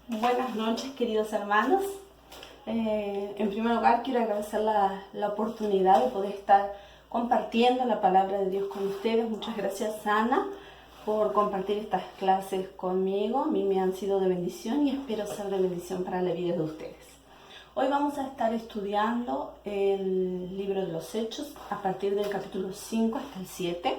Buenas noches, queridos hermanos. En primer lugar, quiero agradecer la oportunidad de poder estar compartiendo la palabra de Dios con ustedes. Muchas gracias, Ana, por compartir estas clases conmigo. A mí me han sido de bendición y espero ser de bendición para la vida de ustedes. Hoy vamos a estar estudiando el libro de los Hechos a partir del capítulo 5 hasta el 7.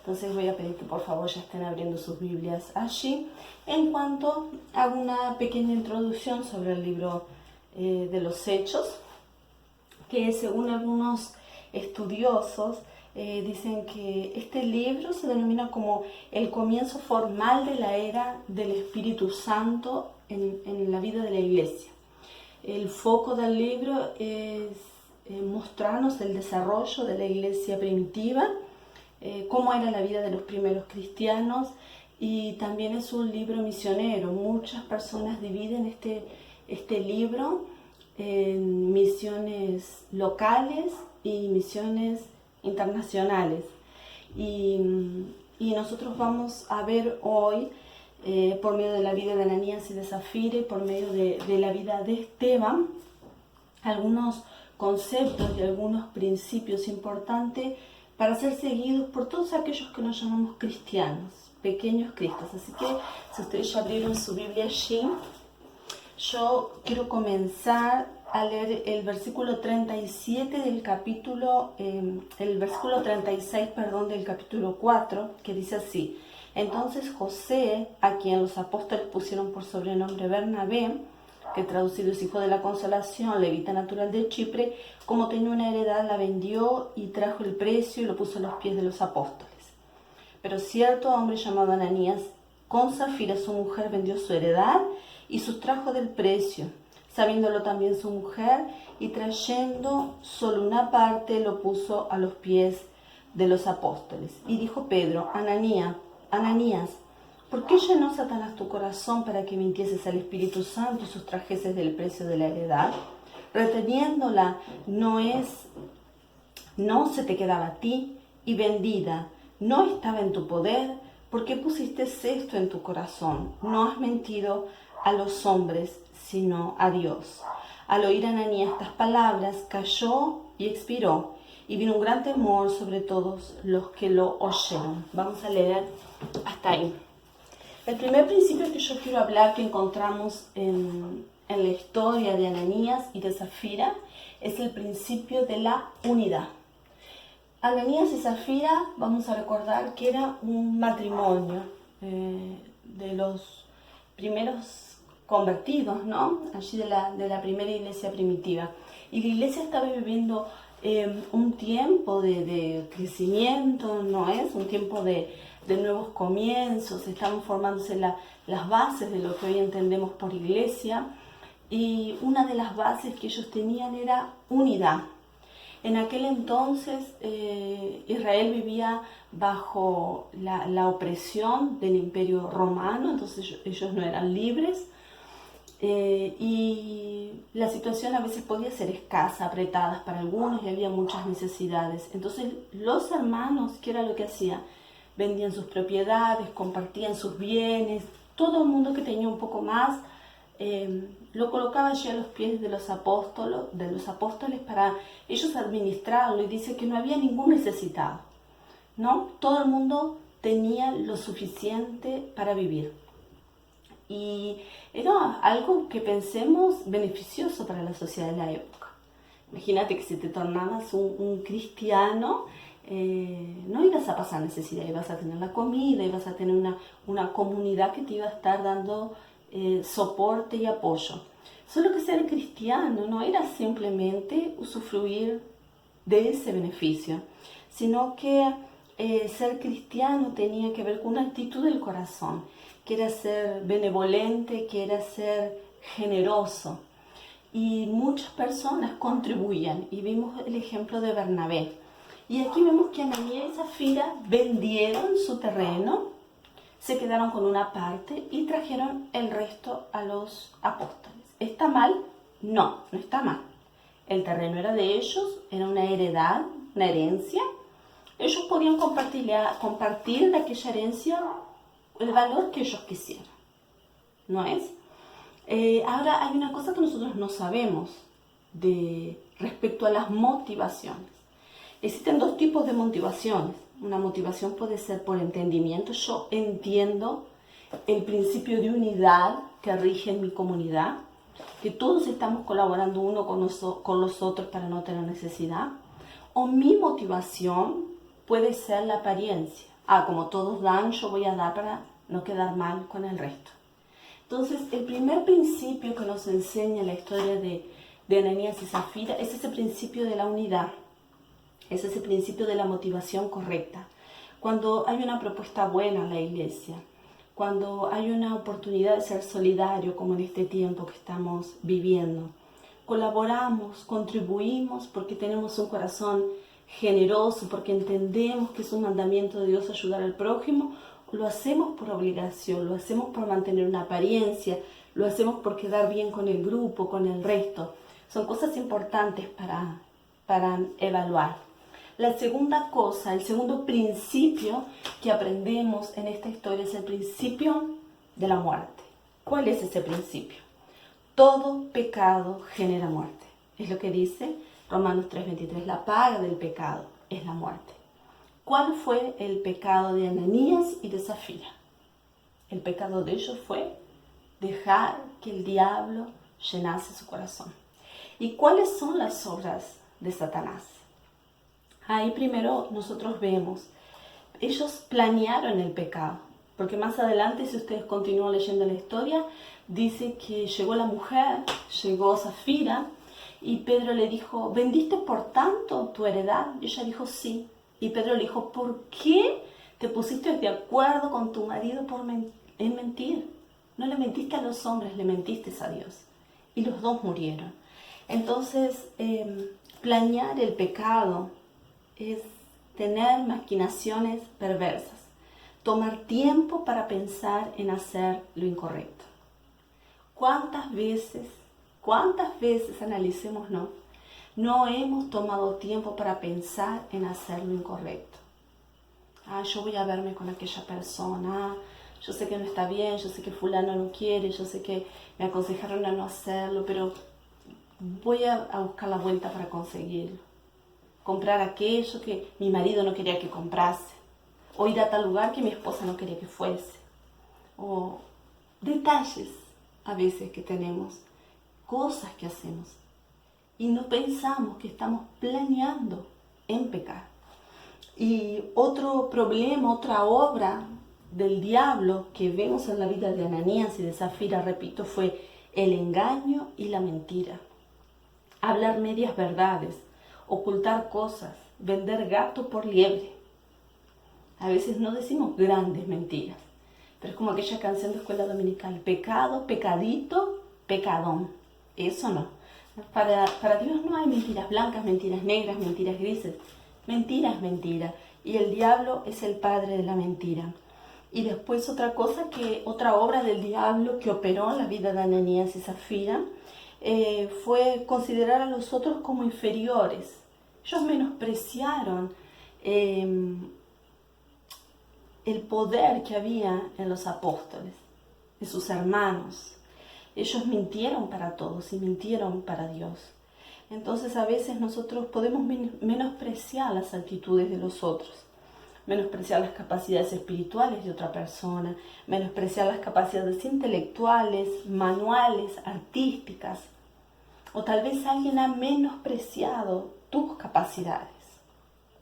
Entonces voy a pedir que por favor ya estén abriendo sus Biblias allí. En cuanto hago una pequeña introducción sobre el libro de los Hechos, que según algunos estudiosos dicen que este libro se denomina como el comienzo formal de la era del Espíritu Santo en la vida de la Iglesia. El foco del libro es mostrarnos el desarrollo de la Iglesia primitiva, cómo era la vida de los primeros cristianos, y también es un libro misionero. Muchas personas dividen este libro en misiones locales y misiones internacionales. Y nosotros vamos a ver hoy, por medio de la vida de Ananías y de Zafira, y por medio de la vida de Esteban, algunos conceptos y algunos principios importantes para ser seguidos por todos aquellos que nos llamamos cristianos, pequeños cristos. Así que si ustedes ya abrieron su Biblia allí, yo quiero comenzar a leer el versículo 37 del capítulo, el versículo 36, perdón, del capítulo 4, que dice así: Entonces José, a quien los apóstoles pusieron por sobrenombre Bernabé, que traducido es hijo de la consolación, levita natural de Chipre, como tenía una heredad, la vendió y trajo el precio y lo puso a los pies de los apóstoles. Pero cierto hombre llamado Ananías, con Zafira su mujer, vendió su heredad y sustrajo del precio, sabiéndolo también su mujer, y trayendo solo una parte, lo puso a los pies de los apóstoles. Y dijo Pedro: Ananías, ¿por qué llenó Satanás tu corazón para que mintieses al Espíritu Santo y sustrajeses del precio de la heredad? Reteniéndola no se te quedaba a ti, y vendida no estaba en tu poder. ¿Por qué pusiste esto en tu corazón? No has mentido a los hombres, sino a Dios. Al oír Ananías estas palabras, cayó y expiró, y vino un gran temor sobre todos los que lo oyeron. Vamos a leer hasta ahí. El primer principio que yo quiero hablar, que encontramos en la historia de Ananías y de Zafira, es el principio de la unidad. Ananías y Zafira, vamos a recordar que era un matrimonio de los primeros convertidos, ¿no? Allí de la primera iglesia primitiva. Y la iglesia estaba viviendo un tiempo de crecimiento, ¿no es? Un tiempo de nuevos comienzos. Estaban formándose las bases de lo que hoy entendemos por iglesia. Y una de las bases que ellos tenían era unidad. En aquel entonces Israel vivía bajo la opresión del Imperio Romano, entonces ellos no eran libres, y la situación a veces podía ser escasa, apretada para algunos, y había muchas necesidades. Entonces los hermanos, ¿qué era lo que hacían? Vendían sus propiedades, compartían sus bienes, todo el mundo que tenía un poco más lo colocaba allí a los pies de los apóstoles para ellos administrarlo, y dice que no había ningún necesitado, ¿no? Todo el mundo tenía lo suficiente para vivir. Y era algo que pensemos beneficioso para la sociedad de la época. Imagínate que si te tornabas un cristiano, no ibas a pasar necesidad, ibas a tener la comida, ibas a tener una comunidad que te iba a estar dando soporte y apoyo. Solo que ser cristiano no era simplemente usufruir de ese beneficio, sino que ser cristiano tenía que ver con una actitud del corazón, que era ser benevolente, que era ser generoso. Y muchas personas contribuían, y vimos el ejemplo de Bernabé. Y aquí vemos que Ananías y Zafira vendieron su terreno, se quedaron con una parte y trajeron el resto a los apóstoles. ¿Está mal? No, no está mal. El terreno era de ellos, era una heredad, una herencia. Ellos podían compartir de aquella herencia el valor que ellos quisieran, ¿no es? Ahora hay una cosa que nosotros no sabemos respecto a las motivaciones. Existen dos tipos de motivaciones. Una motivación puede ser por entendimiento. Yo entiendo el principio de unidad que rige en mi comunidad, que todos estamos colaborando uno con los otros para no tener necesidad. O mi motivación puede ser la apariencia. Como todos dan, yo voy a dar para no quedar mal con el resto. Entonces, el primer principio que nos enseña la historia de Ananías y Zafira es ese principio de la unidad, es ese principio de la motivación correcta. Cuando hay una propuesta buena en la iglesia, cuando hay una oportunidad de ser solidario, como en este tiempo que estamos viviendo, colaboramos, contribuimos porque tenemos un corazón generoso, porque entendemos que es un mandamiento de Dios ayudar al prójimo, lo hacemos por obligación, lo hacemos por mantener una apariencia, lo hacemos por quedar bien con el grupo, con el resto. Son cosas importantes para evaluar. La segunda cosa, el segundo principio que aprendemos en esta historia es el principio de la muerte. ¿Cuál es ese principio? Todo pecado genera muerte. Es lo que dice Romanos 3:23. La paga del pecado es la muerte. ¿Cuál fue el pecado de Ananías y de Zafira? El pecado de ellos fue dejar que el diablo llenase su corazón. ¿Y cuáles son las obras de Satanás? Ahí primero nosotros vemos, ellos planearon el pecado, porque más adelante, si ustedes continúan leyendo la historia, dice que llegó la mujer, llegó Zafira, y Pedro le dijo, ¿vendiste por tanto tu heredad? Y ella dijo, sí. Y Pedro le dijo, ¿por qué te pusiste de acuerdo con tu marido en mentir? No le mentiste a los hombres, le mentiste a Dios. Y los dos murieron. Entonces, planear el pecado es tener maquinaciones perversas, tomar tiempo para pensar en hacer lo incorrecto. ¿Cuántas veces analicemos, no hemos tomado tiempo para pensar en hacer lo incorrecto? Yo voy a verme con aquella persona, yo sé que no está bien, yo sé que fulano no quiere, yo sé que me aconsejaron a no hacerlo, pero voy a buscar la vuelta para conseguirlo. Comprar aquello que mi marido no quería que comprase, o ir a tal lugar que mi esposa no quería que fuese, o detalles a veces que tenemos, cosas que hacemos, y no pensamos que estamos planeando en pecar. Y otro problema, otra obra del diablo que vemos en la vida de Ananías y de Zafira, repito, fue el engaño y la mentira. Hablar medias verdades, ocultar cosas, vender gato por liebre. A veces no decimos grandes mentiras, pero es como aquella canción de escuela dominical, pecado, pecadito, pecadón. Eso no. Para Dios no hay mentiras blancas, mentiras negras, mentiras grises. Mentira es mentira. Y el diablo es el padre de la mentira. Y después otra obra del diablo que operó en la vida de Ananías y Zafira, fue considerar a los otros como inferiores. Ellos menospreciaron el poder que había en los apóstoles, en sus hermanos. Ellos mintieron para todos y mintieron para Dios. Entonces a veces nosotros podemos menospreciar las actitudes de los otros, menospreciar las capacidades espirituales de otra persona, menospreciar las capacidades intelectuales, manuales, artísticas, o tal vez alguien ha menospreciado tus capacidades.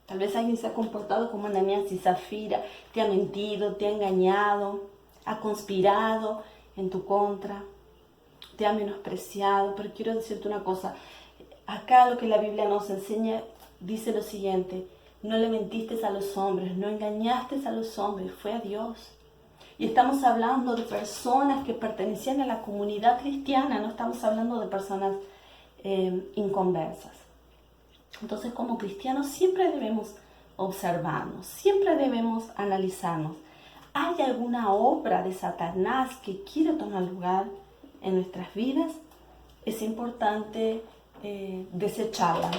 Tal vez alguien se ha comportado como Ananías y Zafira, te ha mentido, te ha engañado, ha conspirado en tu contra, te ha menospreciado. Pero quiero decirte una cosa, acá lo que la Biblia nos enseña dice lo siguiente: no le mentiste a los hombres, no engañaste a los hombres, fue a Dios. Y estamos hablando de personas que pertenecían a la comunidad cristiana, no estamos hablando de personas inconversas. Entonces, como cristianos siempre debemos observarnos, siempre debemos analizarnos. ¿Hay alguna obra de Satanás que quiere tomar lugar en nuestras vidas? Es importante desecharla.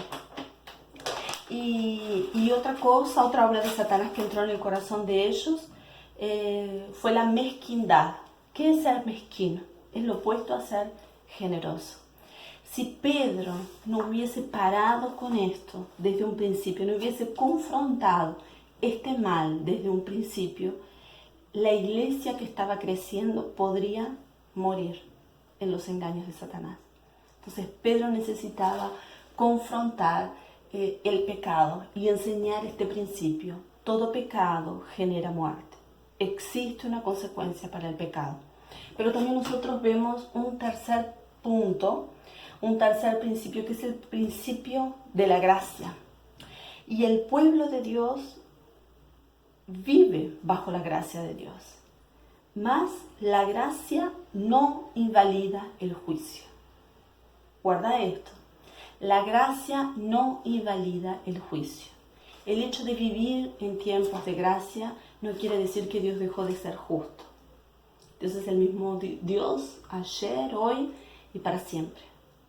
Y otra obra de Satanás que entró en el corazón de ellos fue la mezquindad. ¿Qué es ser mezquino? es lo opuesto a ser generoso. Si Pedro no hubiese parado con esto desde un principio, no hubiese confrontado este mal desde un principio, la iglesia que estaba creciendo podría morir en los engaños de Satanás. Entonces Pedro necesitaba confrontar el pecado y enseñar este principio. Todo pecado genera muerte. Existe una consecuencia para el pecado. Pero también nosotros vemos un tercer punto, un tercer principio, que es el principio de la gracia. Y el pueblo de Dios vive bajo la gracia de Dios. Mas la gracia no invalida el juicio. Guarda esto. La gracia no invalida el juicio. El hecho de vivir en tiempos de gracia no quiere decir que Dios dejó de ser justo. Dios es el mismo Dios ayer, hoy y para siempre.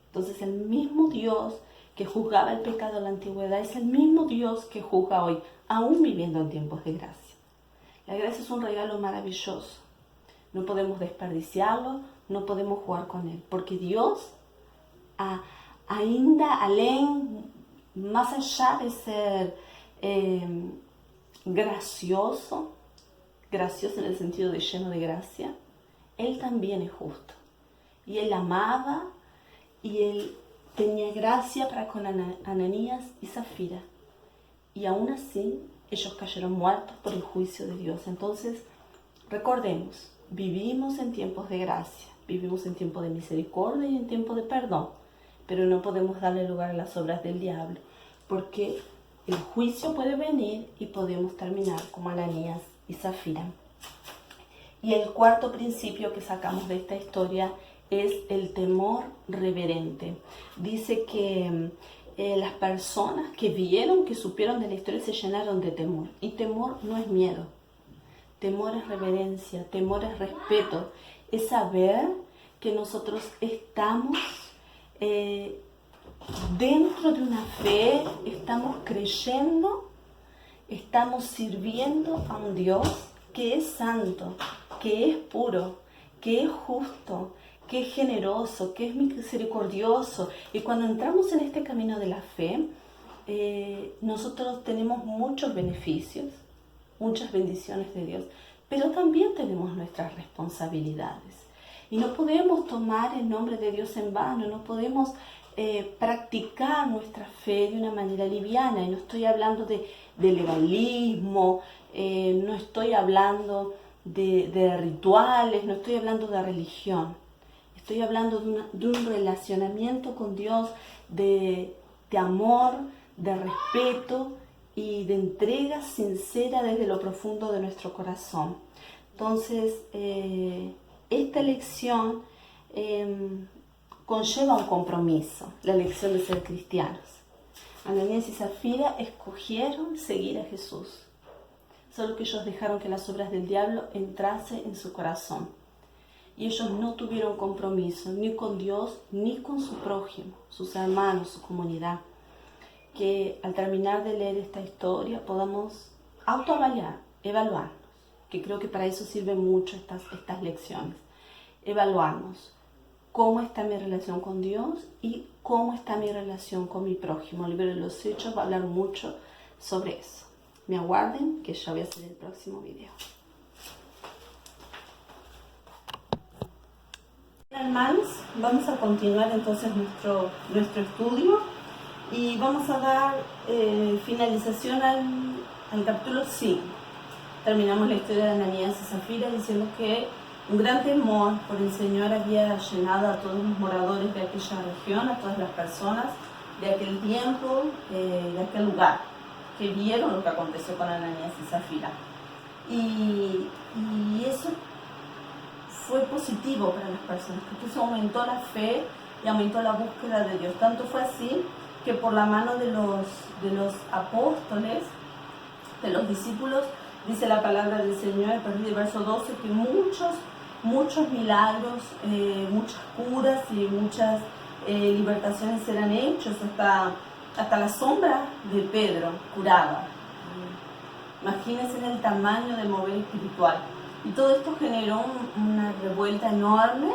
Entonces el mismo Dios que juzgaba el pecado en la antigüedad es el mismo Dios que juzga hoy, aún viviendo en tiempos de gracia. La gracia es un regalo maravilloso. No podemos desperdiciarlo, no podemos jugar con él, porque Dios, ainda além, más allá de ser gracioso en el sentido de lleno de gracia, Él también es justo. Y Él amaba y Él tenía gracia para con Ananías y Zafira. Y aún así, ellos cayeron muertos por el juicio de Dios. Entonces, recordemos, vivimos en tiempos de gracia, vivimos en tiempos de misericordia y en tiempos de perdón, pero no podemos darle lugar a las obras del diablo, porque el juicio puede venir y podemos terminar como Ananías y Zafira. Y el cuarto principio que sacamos de esta historia es el temor reverente. Dice que las personas que vieron, que supieron de la historia, se llenaron de temor. Y temor no es miedo. Temor es reverencia, temor es respeto. Es saber que nosotros estamos dentro de una fe, estamos creyendo, estamos sirviendo a un Dios que es santo, que es puro, que es justo, que es generoso, que es misericordioso. Y cuando entramos en este camino de la fe, nosotros tenemos muchos beneficios, muchas bendiciones de Dios, pero también tenemos nuestras responsabilidades. Y no podemos tomar el nombre de Dios en vano, no podemos practicar nuestra fe de una manera liviana. Y no estoy hablando de legalismo, no estoy hablando de rituales, no estoy hablando de religión. Estoy hablando de un relacionamiento con Dios, de amor, de respeto y de entrega sincera desde lo profundo de nuestro corazón. Entonces, esta elección conlleva un compromiso, la elección de ser cristianos. Ananías y Zafira escogieron seguir a Jesús, solo que ellos dejaron que las obras del diablo entrasen en su corazón. Y ellos no tuvieron compromiso ni con Dios ni con su prójimo, sus hermanos, su comunidad. Que al terminar de leer esta historia podamos evaluarnos, que creo que para eso sirven mucho estas lecciones. Evaluarnos cómo está mi relación con Dios y cómo está mi relación con mi prójimo. El libro de los Hechos va a hablar mucho sobre eso. Me aguarden, que ya voy a hacer el próximo video. Hermanos, vamos a continuar entonces nuestro estudio y vamos a dar finalización al capítulo 5. Terminamos la historia de Ananías y Zafira diciendo que un gran temor por el Señor había llenado a todos los moradores de aquella región, a todas las personas de aquel tiempo, de aquel lugar, que vieron lo que aconteció con Ananías y Zafira. Y eso fue positivo para las personas, porque eso aumentó la fe y aumentó la búsqueda de Dios. Tanto fue así que por la mano de los apóstoles, de los discípulos, dice la palabra del Señor a partir del verso 12, que muchos milagros, muchas curas y muchas libertaciones serán hechos, hasta la sombra de Pedro curada. Imagínense el tamaño del mover espiritual. Y todo esto generó una revuelta enorme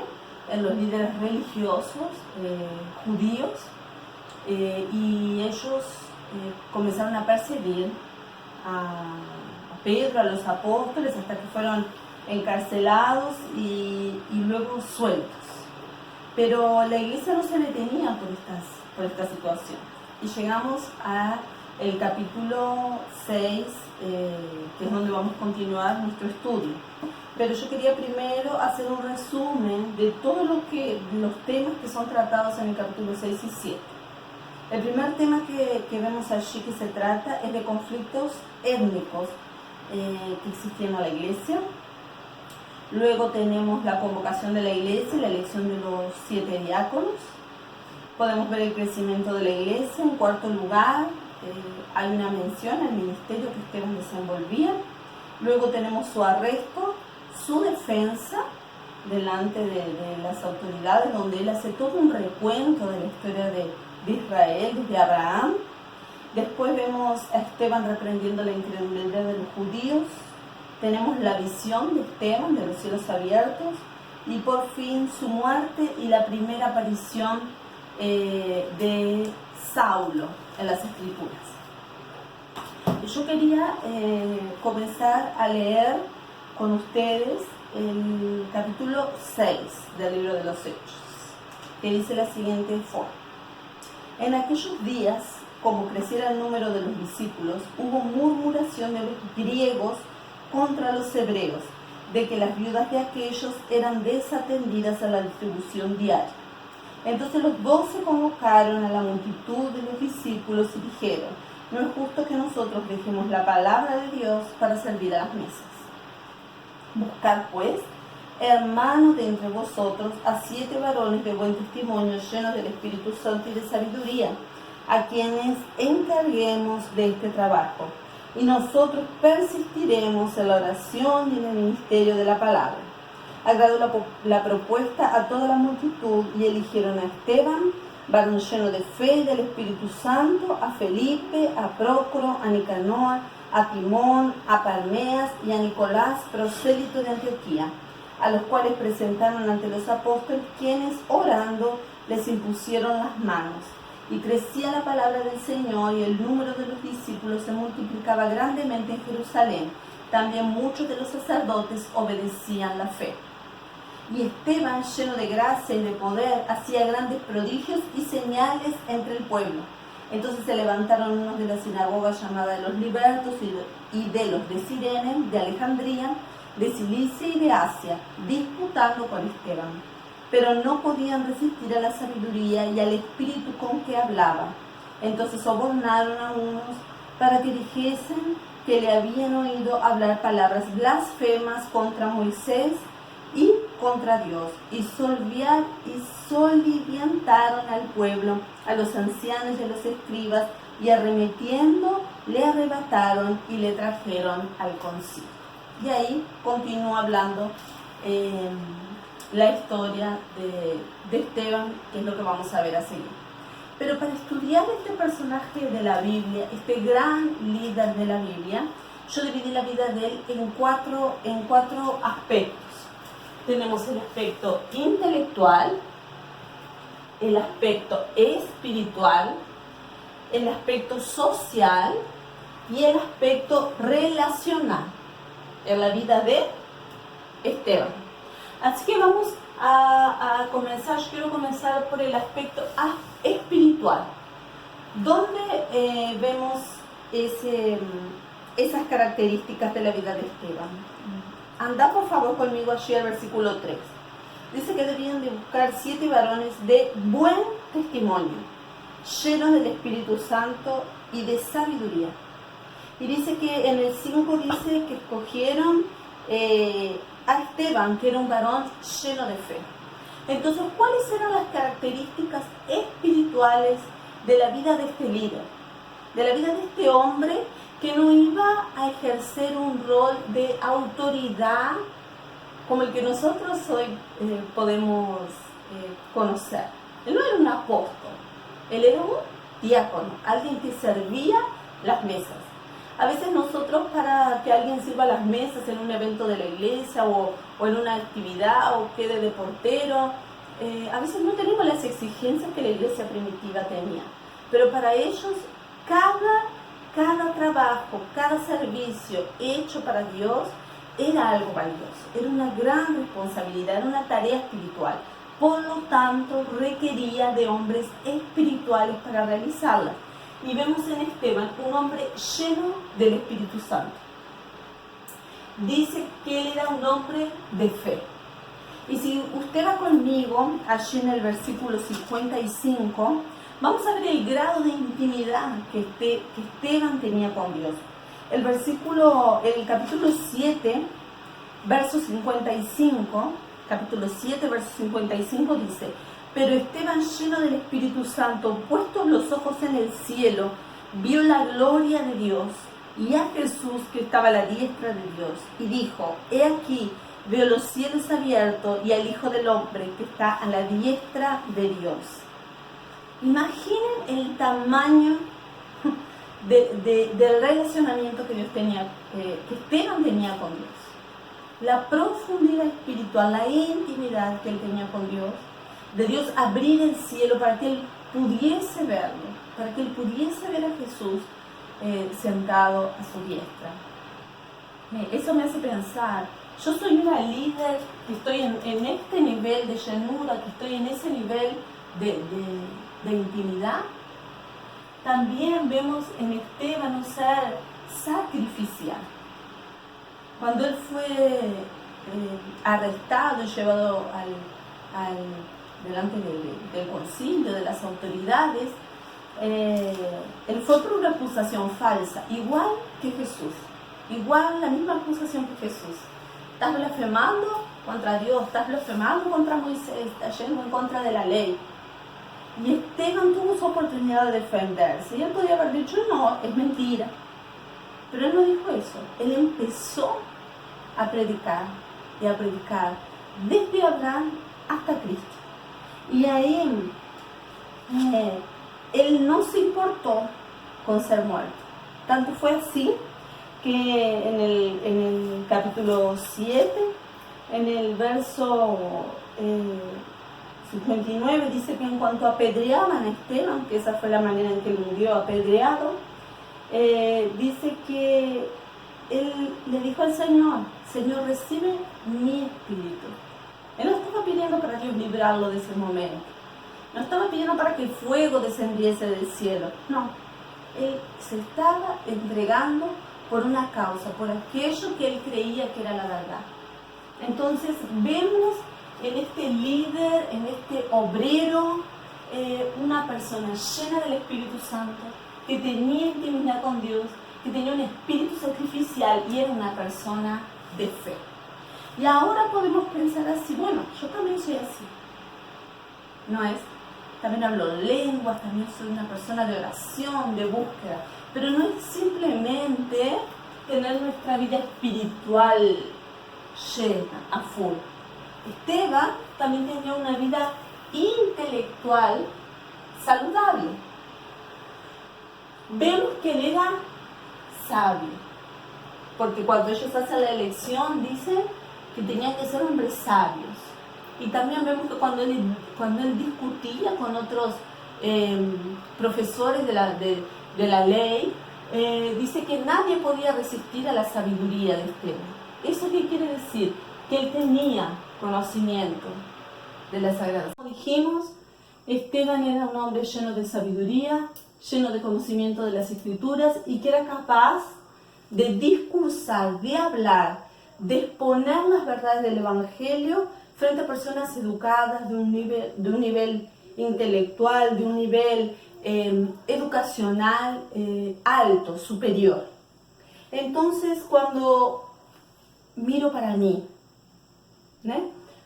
en los líderes religiosos judíos, y ellos comenzaron a perseguir a Pedro, a los apóstoles, hasta que fueron encarcelados y luego sueltos. Pero la iglesia no se detenía por esta situación. Y llegamos a el capítulo 6, que es donde vamos a continuar nuestro estudio. Pero yo quería primero hacer un resumen de todos los temas que son tratados en el capítulo 6 y 7. El primer tema que vemos allí que se trata es de conflictos étnicos que existían en la iglesia. Luego tenemos la convocación de la iglesia y la elección de los 7 diáconos. Podemos ver el crecimiento de la iglesia. En cuarto lugar, hay una mención al ministerio que Esteban desenvolvía. Luego tenemos su arresto, su defensa delante de las autoridades, donde él hace todo un recuento de la historia de Israel, desde Abraham. Después vemos a Esteban reprendiendo la incredulidad de los judíos. Tenemos la visión de Esteban de los cielos abiertos, y por fin su muerte y la primera aparición de Saulo en las Escrituras. Yo quería comenzar a leer con ustedes el capítulo 6 del libro de los Hechos, que dice la siguiente forma: en aquellos días, como creciera el número de los discípulos, hubo murmuración de los griegos contra los hebreos, de que las viudas de aquellos eran desatendidas a la distribución diaria. Entonces los 12 convocaron a la multitud de los discípulos y dijeron: no es justo que nosotros dejemos la palabra de Dios para servir a las mesas. Buscad pues, hermanos de entre vosotros, a 7 varones de buen testimonio, llenos del Espíritu Santo y de sabiduría, a quienes encarguemos de este trabajo. Y nosotros persistiremos en la oración y en el ministerio de la palabra. Agradó la propuesta a toda la multitud, y eligieron a Esteban, varón lleno de fe y del Espíritu Santo, a Felipe, a Prócoro, a Nicanor, a Timón, a Parmenas y a Nicolás, prosélito de Antioquía, a los cuales presentaron ante los apóstoles, quienes orando les impusieron las manos. Y crecía la palabra del Señor, y el número de los discípulos se multiplicaba grandemente en Jerusalén. También muchos de los sacerdotes obedecían la fe. Y Esteban, lleno de gracia y de poder, hacía grandes prodigios y señales entre el pueblo. Entonces se levantaron unos de la sinagoga llamada de los libertos y de los de Cirene, de Alejandría, de Cilicia y de Asia, disputando con Esteban. Pero no podían resistir a la sabiduría y al espíritu con que hablaba. Entonces sobornaron a unos para que dijesen que le habían oído hablar palabras blasfemas contra Moisés y contra Dios, y soliviantaron al pueblo, a los ancianos y a los escribas, y arremetiendo le arrebataron y le trajeron al concilio. Y ahí continúa hablando la historia de Esteban, que es lo que vamos a ver a seguir. Pero para estudiar este personaje de la Biblia, este gran líder de la Biblia, yo dividí la vida de él en cuatro aspectos. Tenemos el aspecto intelectual, el aspecto espiritual, el aspecto social y el aspecto relacional en la vida de Esteban. Así que vamos a comenzar. Yo quiero comenzar por el aspecto espiritual, donde vemos esas características de la vida de Esteban. Anda por favor conmigo allí al versículo 3. Dice que debían de buscar 7 varones de buen testimonio, llenos del Espíritu Santo y de sabiduría. Y dice que en el 5 dice que escogieron a Esteban, que era un varón lleno de fe. Entonces, ¿cuáles eran las características espirituales de la vida de este líder? De la vida de este hombre que no iba a ejercer un rol de autoridad como el que nosotros hoy podemos conocer. Él no era un apóstol, él era un diácono, alguien que servía las mesas. A veces nosotros, para que alguien sirva las mesas en un evento de la iglesia o en una actividad, o quede de portero, a veces no tenemos las exigencias que la iglesia primitiva tenía, pero para ellos cada trabajo, cada servicio hecho para Dios era algo valioso, era una gran responsabilidad, era una tarea espiritual. Por lo tanto, requería de hombres espirituales para realizarla. Y vemos en Esteban un hombre lleno del Espíritu Santo. Dice que él era un hombre de fe. Y si usted va conmigo, allí en el versículo 55, vamos a ver el grado de intimidad que Esteban tenía con Dios. El capítulo 7, verso 55, capítulo 7, verso 55 dice: pero Esteban, lleno del Espíritu Santo, puestos los ojos en el cielo, vio la gloria de Dios y a Jesús que estaba a la diestra de Dios, y dijo: he aquí, veo los cielos abiertos y al Hijo del Hombre que está a la diestra de Dios. Imaginen el tamaño del relacionamiento que Dios tenía, que Esteban tenía con Dios. La profundidad espiritual, la intimidad que él tenía con Dios, de Dios abrir el cielo para que él pudiese verlo, para que él pudiese ver a Jesús sentado a su diestra. Eso me hace pensar, yo soy una líder que estoy en este nivel de llenura, que estoy en ese nivel de intimidad. También vemos en Esteban un ser sacrificial. Cuando él fue arrestado y llevado delante del concilio, de las autoridades, él fue por una acusación falsa, igual que Jesús, igual la misma acusación que Jesús. Estás blasfemando contra Dios, estás blasfemando contra Moisés, estás yendo en contra de la ley. Y Esteban tuvo su oportunidad de defenderse, y él podía haber dicho: no, es mentira. Pero él no dijo eso, él empezó a predicar y a predicar desde Abraham hasta Cristo. Y ahí él no se importó con ser muerto. Tanto fue así que en el capítulo 7, en el verso 59, dice que en cuanto apedreaban a Esteban, que esa fue la manera en que él murió, apedreado, dice que él le dijo al Señor: Señor, recibe mi espíritu. Él no estaba pidiendo para Dios librarlo de ese momento, no estaba pidiendo para que el fuego descendiese del cielo, no. Él se estaba entregando por una causa, por aquello que él creía que era la verdad. Entonces vemos en este líder, en este obrero, una persona llena del Espíritu Santo, que tenía intimidad con Dios, que tenía un espíritu sacrificial y era una persona de fe. Y ahora podemos pensar así: bueno, yo también soy así. No es, también hablo lenguas, también soy una persona de oración, de búsqueda, pero no es simplemente tener nuestra vida espiritual llena, a full. Esteban también tenía una vida intelectual saludable. Vemos que él era sabio, porque cuando ellos hacen la elección dicen que tenían que ser hombres sabios. Y también vemos que cuando él discutía con otros profesores de la ley, dice que nadie podía resistir a la sabiduría de Esteban. ¿Eso qué quiere decir? Que él tenía conocimiento de la Sagrada. Como dijimos, Esteban era un hombre lleno de sabiduría, lleno de conocimiento de las Escrituras, y que era capaz de discursar, de hablar, de exponer las verdades del Evangelio frente a personas educadas de un nivel intelectual, de un nivel educacional alto, superior. Entonces, cuando miro para mí,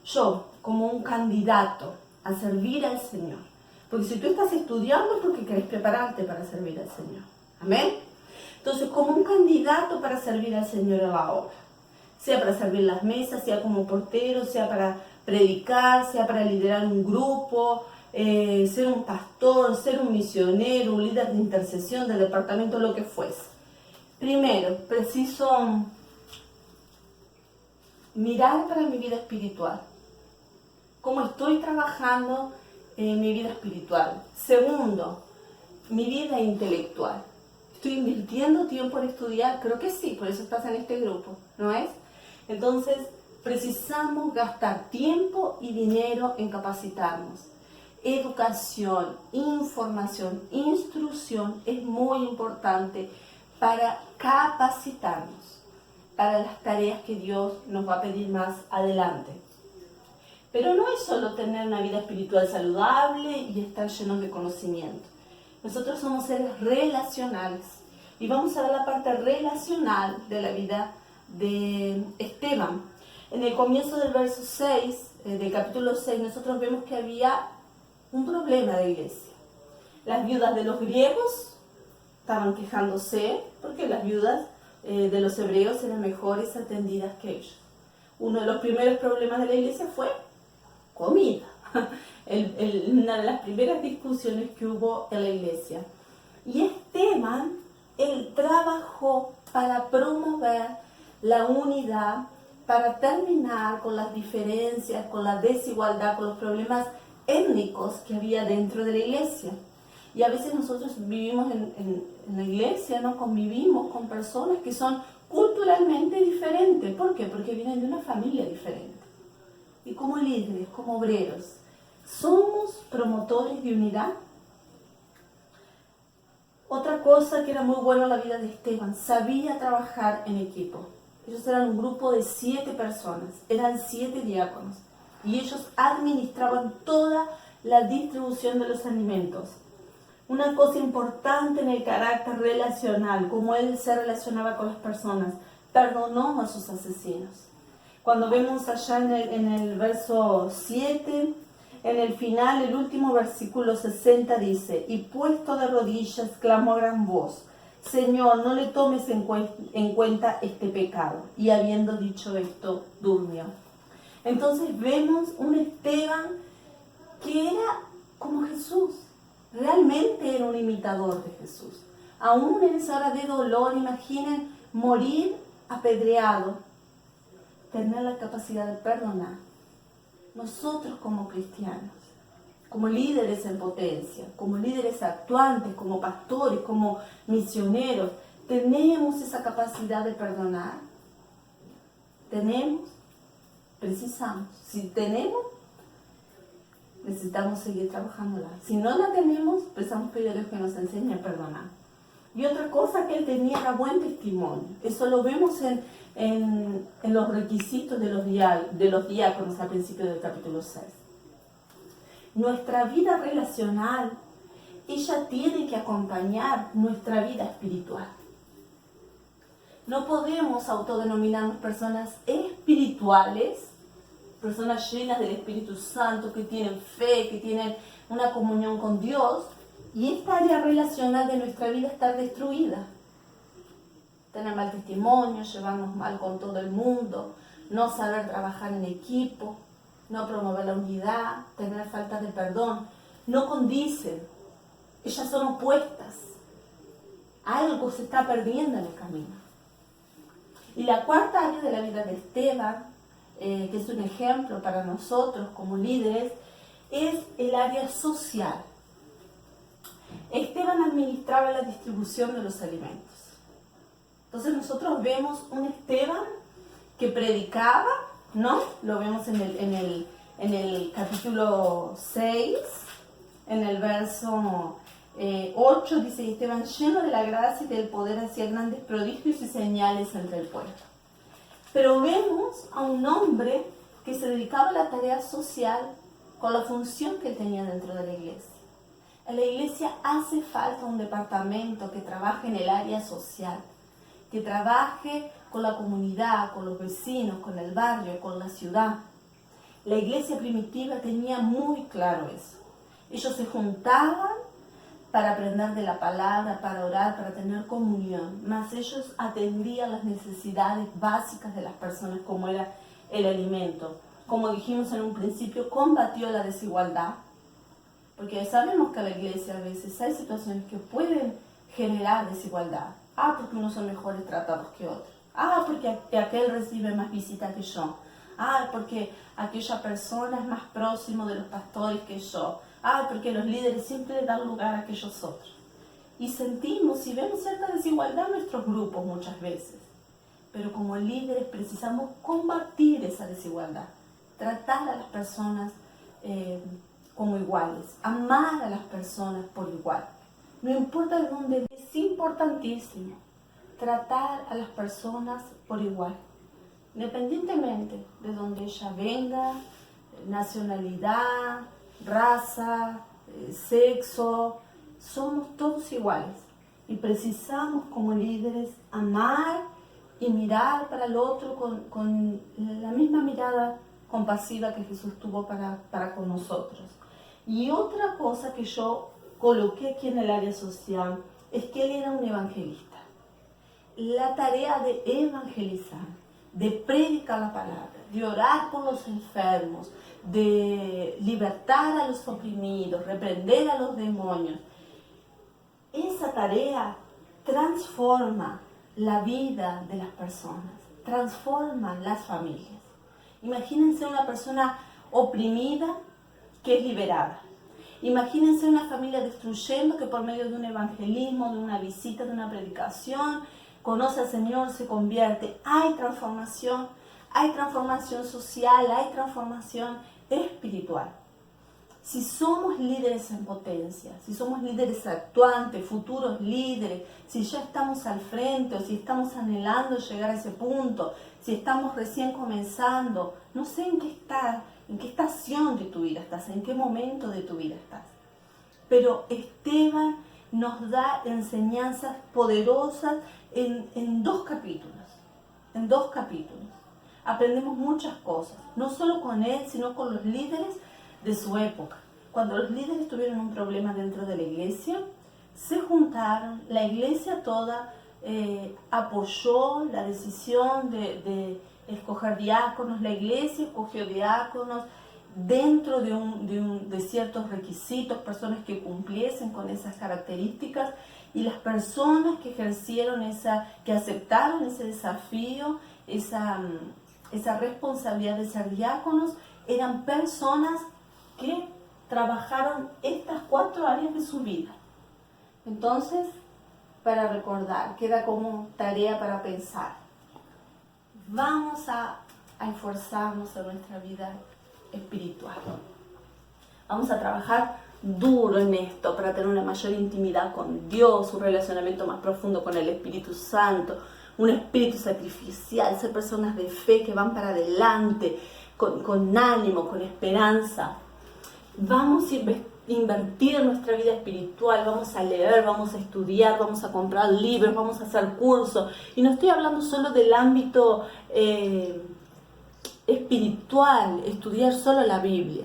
yo como un candidato a servir al Señor, porque si tú estás estudiando es porque querés prepararte para servir al Señor, amén. Entonces, como un candidato para servir al Señor en la obra, sea para servir las mesas, sea como portero, sea para predicar, sea para liderar un grupo, ser un pastor, ser un misionero, un líder de intercesión, de departamento, lo que fuese. Primero, preciso mirar para mi vida espiritual. cómo estoy trabajando en mi vida espiritual. Segundo, mi vida intelectual. ¿Estoy invirtiendo tiempo en estudiar? Creo que sí, por eso estás en este grupo, ¿no es? Entonces, precisamos gastar tiempo y dinero en capacitarnos. Educación, información, instrucción es muy importante para capacitarnos para las tareas que Dios nos va a pedir más adelante. Pero no es solo tener una vida espiritual saludable y estar llenos de conocimiento. Nosotros somos seres relacionales y vamos a ver la parte relacional de la vida de Esteban. En el comienzo del verso 6, del capítulo 6, nosotros vemos que había un problema de iglesia. Las viudas de los griegos estaban quejándose porque las viudas de los hebreos eran mejores atendidas que ellos. Uno de los primeros problemas de la iglesia fue comida. Una de las primeras discusiones que hubo en la iglesia. Y Esteban, él trabajó para promover la unidad, para terminar con las diferencias, con la desigualdad, con los problemas étnicos que había dentro de la iglesia. Y a veces nosotros vivimos en la iglesia, ¿no? Convivimos con personas que son culturalmente diferentes. ¿Por qué? Porque vienen de una familia diferente. Y como líderes, como obreros, ¿somos promotores de unidad? Otra cosa que era muy buena en la vida de Esteban, sabía trabajar en equipo. Ellos eran un grupo de 7 personas, eran 7 diáconos. Y ellos administraban toda la distribución de los alimentos. Una cosa importante en el carácter relacional, cómo él se relacionaba con las personas, perdonó a sus asesinos. Cuando vemos allá en el verso 7, en el final, el último versículo 60 dice: y puesto de rodillas, clamó a gran voz: Señor, no le tomes en cuenta este pecado. Y habiendo dicho esto, durmió. Entonces vemos un Esteban que era como Jesús. Realmente era un imitador de Jesús. Aún en esa hora de dolor, imaginen morir apedreado, tener la capacidad de perdonar. Nosotros como cristianos, como líderes en potencia, como líderes actuantes, como pastores, como misioneros, ¿tenemos esa capacidad de perdonar? ¿Tenemos? Precisamos. Si tenemos, necesitamos seguir trabajándola. Si no la tenemos, precisamos pedir a Dios que nos enseñe a perdonar. Y otra cosa que él tenía era buen testimonio. Eso lo vemos en los requisitos de los diáconos al principio del capítulo 6. Nuestra vida relacional, ella tiene que acompañar nuestra vida espiritual. No podemos autodenominarnos personas espirituales, personas llenas del Espíritu Santo, que tienen fe, que tienen una comunión con Dios, y esta área relacional de nuestra vida está destruida. Tener mal testimonio, llevarnos mal con todo el mundo, no saber trabajar en equipo, no promover la unidad, tener falta de perdón, no condicen. Ellas son opuestas. Algo se está perdiendo en el camino. Y la cuarta área de la vida de Esteban, que es un ejemplo para nosotros como líderes, es el área social. Esteban administraba la distribución de los alimentos. Entonces nosotros vemos un Esteban que predicaba, ¿no? Lo vemos en el capítulo 6, en el verso 8, dice: Esteban, lleno de la gracia y del poder, hacía grandes prodigios y señales entre el pueblo. Pero vemos a un hombre que se dedicaba a la tarea social con la función que él tenía dentro de la iglesia. En la iglesia hace falta un departamento que trabaje en el área social, que trabaje con la comunidad, con los vecinos, con el barrio, con la ciudad. La iglesia primitiva tenía muy claro eso. Ellos se juntaban para aprender de la palabra, para orar, para tener comunión. Mas ellos atendían las necesidades básicas de las personas, como era el alimento. Como dijimos en un principio, combatió la desigualdad. Porque sabemos que en la iglesia a veces hay situaciones que pueden generar desigualdad. Porque unos son mejores tratados que otros. Porque aquel recibe más visitas que yo. Ay, porque aquella persona es más próximo de los pastores que yo. Ay, porque los líderes siempre le dan lugar a aquellos otros. Y sentimos y vemos cierta desigualdad en nuestros grupos muchas veces. Pero como líderes precisamos combatir esa desigualdad, tratar a las personas como iguales, amar a las personas por igual. No importa de dónde, es importantísimo tratar a las personas por igual, independientemente de donde ella venga, nacionalidad, raza, sexo, somos todos iguales y precisamos como líderes amar y mirar para el otro con la misma mirada compasiva que Jesús tuvo para con nosotros. Y otra cosa que yo coloqué aquí en el área social es que él era un evangelista. La tarea de evangelizar, de predicar la palabra, de orar por los enfermos, de libertar a los oprimidos, reprender a los demonios, esa tarea transforma la vida de las personas, transforma las familias. Imagínense una persona oprimida que es liberada. Imagínense una familia destruyendo que por medio de un evangelismo, de una visita, de una predicación, conoce al Señor, se convierte. Hay transformación social, hay transformación espiritual. Si somos líderes en potencia, si somos líderes actuantes, futuros líderes, si ya estamos al frente o si estamos anhelando llegar a ese punto, si estamos recién comenzando, no sé en qué estación de tu vida estás, en qué momento de tu vida estás. Pero Esteban nos da enseñanzas poderosas en dos capítulos. En dos capítulos. Aprendemos muchas cosas, no solo con él, sino con los líderes de su época. Cuando los líderes tuvieron un problema dentro de la iglesia, se juntaron, la iglesia toda apoyó la decisión de escoger diáconos, la iglesia escogió diáconos dentro de ciertos requisitos, personas que cumpliesen con esas características, y las personas que ejercieron que aceptaron ese desafío, esa responsabilidad de ser diáconos, eran personas que trabajaron estas 4 áreas de su vida. Entonces, para recordar, queda como tarea para pensar. Vamos a esforzarnos en nuestra vida espiritual. Vamos a trabajar duro en esto para tener una mayor intimidad con Dios, un relacionamiento más profundo con el Espíritu Santo, un espíritu sacrificial, ser personas de fe que van para adelante, con ánimo, con esperanza. Vamos a invertir en nuestra vida espiritual, vamos a leer, vamos a estudiar, vamos a comprar libros, vamos a hacer cursos. Y no estoy hablando solo del ámbito espiritual, estudiar solo la Biblia,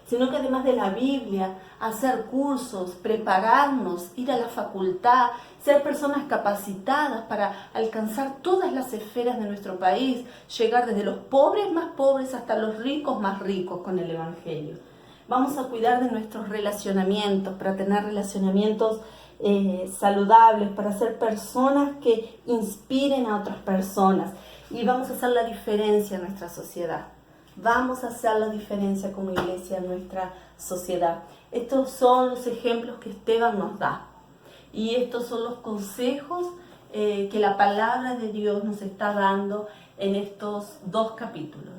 sino que además de la Biblia, hacer cursos, prepararnos, ir a la facultad, ser personas capacitadas para alcanzar todas las esferas de nuestro país, llegar desde los pobres más pobres hasta los ricos más ricos con el Evangelio. Vamos a cuidar de nuestros relacionamientos, para tener relacionamientos saludables, para ser personas que inspiren a otras personas. Y vamos a hacer la diferencia en nuestra sociedad. Vamos a hacer la diferencia como iglesia en nuestra sociedad. Estos son los ejemplos que Esteban nos da. Y estos son los consejos que la palabra de Dios nos está dando en estos 2 capítulos.